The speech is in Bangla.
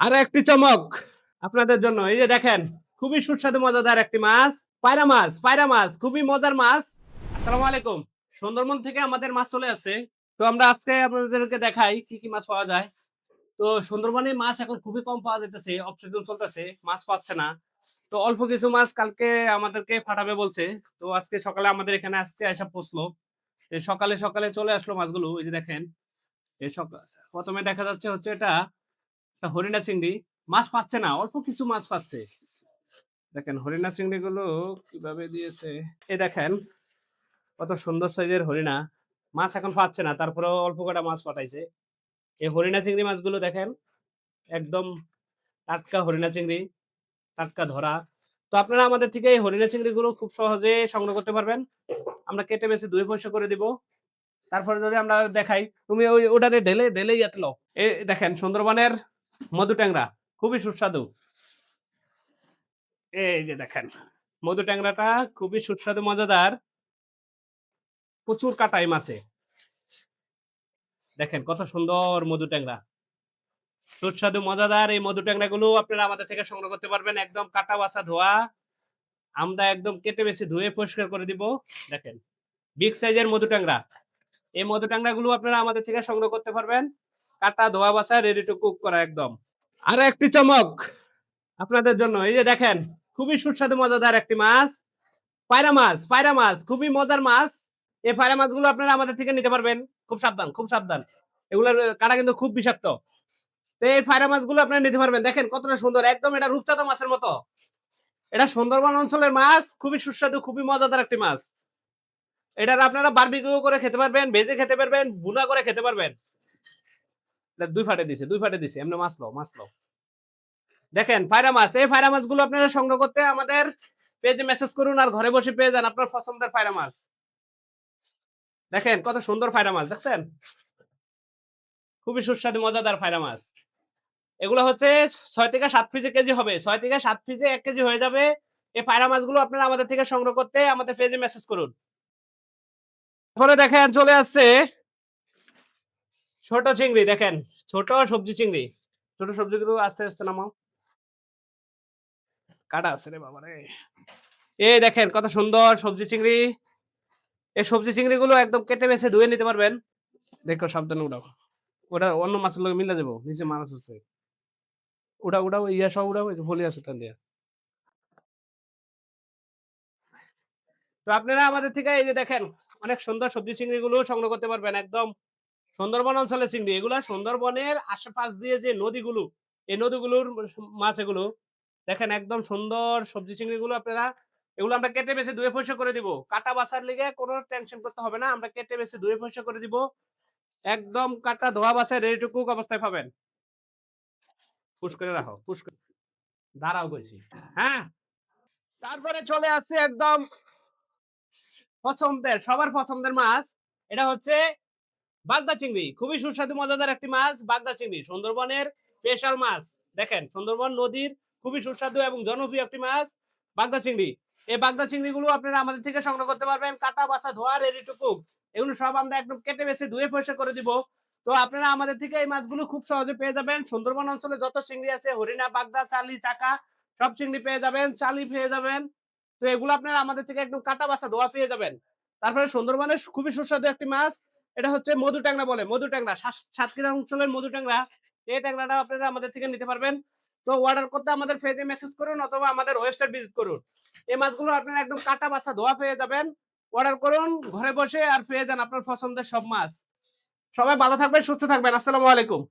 আর একটি চমক আপনাদের জন্য, এই যে দেখেন, খুবই সুস্বাদু মজাদার একটি মাছ, পায়রা মাছ। পায়রা মাছ খুবই মজার মাছ। আসসালামু আলাইকুম। সুন্দরবন থেকে আমাদের মাছ চলে আসছে। তো আমরা আজকে আপনাদেরকে দেখাই কি কি মাছ পাওয়া যায়। তো সুন্দরবনে মাছ এখন খুবই কম পাওয়া যাইতেছে, অফ সিজন চলতেছে, মাছ পাচ্ছে না। তো অল্প কিছু মাছ কালকে আমাদেরকে পাঠাবে বলছে। তো আজকে সকালে আমাদের এখানে আসতে আসা পৌঁছলো। এই সকালে সকালে চলে আসলো মাছগুলো, এই যে দেখেন। এই সকাল প্রথমে দেখা যাচ্ছে হচ্ছে এটা একটা হরিণা চিংড়ি। মাছ পাচ্ছে না, অল্প কিছু মাছ পাচ্ছে। দেখেন হরিণা চিংড়ি গুলো কিভাবে দিয়েছে। এই দেখেন কত সুন্দর সাইজের হরিণা। মাছ এখন পাচ্ছে না, তারপরেও অল্প কটা মাছ পাঠাইছে। এই হরিণা চিংড়ি মাছগুলো দেখেন, একদম টাটকা হরিণা চিংড়ি, টাটকা ধরা। তো আপনারা আমাদের থেকে এই হরিণা চিংড়ি গুলো খুব সহজে সংগ্রহ করতে পারবেন। আমরা কেটে বেছে ধুয়ে পরিষ্কার করে দিব। তারপরে যদি আমরা দেখাই, তুমি ওই ওটারে ঢেলে ঢেলে ইয়াতে লও। এই দেখেন সুন্দরবনের মধু ট্যাংরা, খুবই সুস্বাদু। এই যে দেখেন মধু ট্যাংরাটা খুবই সুস্বাদু মজাদার, প্রচুর কাটা এই মাছে। দেখেন কত সুন্দর মধু ট্যাংরা, সুস্বাদু মজাদার। এই মধু ট্যাংরা গুলো আপনারা আমাদের থেকে সংগ্রহ করতে পারবেন, একদম কাটা বাছা ধোয়া। আমরা একদম কেটে বেছে ধুয়ে পরিষ্কার করে দিব। দেখেন বিগ সাইজের মধু ট্যাংরা। এই মধু ট্যাংরা গুলো আপনারা আমাদের থেকে সংগ্রহ করতে পারবেন, কাটা ধোয়া বাছা, রেডি টু কুক করা একদম। আরো একটি চমক আপনাদের জন্য, এই যে দেখেন, খুবই সুস্বাদু মজাদার একটি মাছ, পায়রা মাছ। পায়রা মাছ খুবই মজার মাছ। এই পায়রা মাছগুলো আপনারা আমাদের থেকে নিতে পারবেন। খুব সাবধান, খুব সাবধান, এগুলোর কাটা কিন্তু খুব বিষাক্ত। তো এই পায়রা মাছগুলো আপনারা নিতে পারবেন। দেখেন কতটা সুন্দর, একদম এটা রূপচাঁদা মাছের মতো। এটা সুন্দরবন অঞ্চলের মাছ, খুবই সুস্বাদু, খুবই মজাদার একটি মাছ। এটা আপনারা বারবিকিউ করে খেতে পারবেন, ভেজে খেতে পারবেন, ভুনা করে খেতে পারবেন। দুই ফাটে দিছে, দুই ফাটে দিছে, এমনি মাছ লো, মাছ লো। দেখেন পায়রা মাছ। এই পায়রা মাছগুলো আপনারা সংগ্রহ করতে আমাদের পেজে মেসেজ করুন, আর ঘরে বসে পেয়ে যান আপনার পছন্দের পায়রা মাছ। দেখেন কত সুন্দর পায়রা মাছ, দেখছেন, খুবই সুস্বাদু মজাদার পায়রা মাছ। এগুলো হচ্ছে 6 থেকে 7 পিসে কেজি হবে, 6 থেকে 7 পিসে 1 কেজি হয়ে যাবে। এই পায়রা মাছগুলো আপনারা আমাদের থেকে সংগ্রহ করতে আমাদের পেজে মেসেজ করুন। তারপরে দেখেন চলে আসছে ছোট চিংড়ি। দেখেন ছোট সবজি চিংড়ি, ছোট সবজিগুলো আস্তে আস্তে নামাও, কাটা আছে রে বাবা রে। এই দেখেন কত সুন্দর সবজি চিংড়ি। এই সবজি চিংড়ি গুলো একদম কেটে বেছে ধুয়ে নিতে পারবেন। দেখো সাবধানে উঠাও, ওটা অন্য মাছের লোক মিলে যাবো, নিচে মাছ আছে। উঠাও উঠাও, ইয়া সব উঠাও, ফলি আছে টান দিয়া। তো আপনারা আমাদের থেকে এই যে দেখেন অনেক সুন্দর সবজি চিংড়ি গুলো সংগ্রহ করতে পারবেন, একদম সুন্দরবন অঞ্চলের চিংড়ি। এগুলা সুন্দরবনের আশেপাশ দিয়ে যে নদীগুলো, এই নদীগুলোর মাছ এগুলো। দেখেন একদম সুন্দর সবজি চিংড়ি গুলো আপনারা, এগুলো আমরা কেটে বেছে ধুয়ে পরিষ্কার করে দিব। কাটা বাছার লিগে কোনো টেনশন করতে হবে না, আমরা কেটে বেছে ধুয়ে পরিষ্কার করে দিব। একদম কাটা ধোয়া বাছা রেডি টু কুক অবস্থায় পাবেন। পুশ করে রাখো, পুশ করে দাঁড়াও কইছি। হ্যাঁ, তারপরে চলে আসছে একদম পছন্দের, সবার পছন্দের মাছ। এটা হচ্ছে বাগদা চিংড়ি, খুবই সুস্বাদু মজাদার একটি মাছ। বাগদা চিংড়ি সুন্দরবনের স্পেশাল মাছ। দেখেন সুন্দরবন নদীর খুবই সুস্বাদু এবং জনপ্রিয় একটি মাছ, বাগদা চিংড়ি। এই বাগদা চিংড়ি গুলো আপনারা আমাদের থেকে সংগ্রহ করতে পারবেন, কাটা বাছা ধোয়া রেডি টু কুক। এগুলো সব আমরা একদম কেটে বেছে ধুয়ে পরিষ্কার করে দিব। তো আপনারা আমাদের থেকে এই মাছগুলো খুব সহজে পেয়ে যাবেন। সুন্দরবন অঞ্চলে যত চিংড়ি আছে, হরিণা, বাগদা, চালি, চাকা, সব চিংড়ি পেয়ে যাবেন, চালি পেয়ে যাবেন। তো এগুলো আপনারা আমাদের থেকে একদম কাটা বাছা ধোয়া পেয়ে যাবেন। তারপরে সুন্দরবনের খুবই সুস্বাদু একটি মাছ, এটা হচ্ছে মধু ট্যাংরা বলে, মধু ট্যাংরা, সাতক্ষীরা অঞ্চলের মধু ট্যাংরা। এই ট্যাংরাটা আপনারা আমাদের থেকে নিতে পারবেন। তো অর্ডার করতে আমাদের পেজে মেসেজ করুন অথবা আমাদের ওয়েবসাইট ভিজিট করুন। এই মাছগুলো আপনারা একদম কাটা বাছা ধোয়া পেয়ে যাবেন। অর্ডার করুন ঘরে বসে, আর পেয়ে যান আপনার পছন্দের সব মাছ। সবাই ভালো থাকবেন, সুস্থ থাকবেন। আসসালামু আলাইকুম।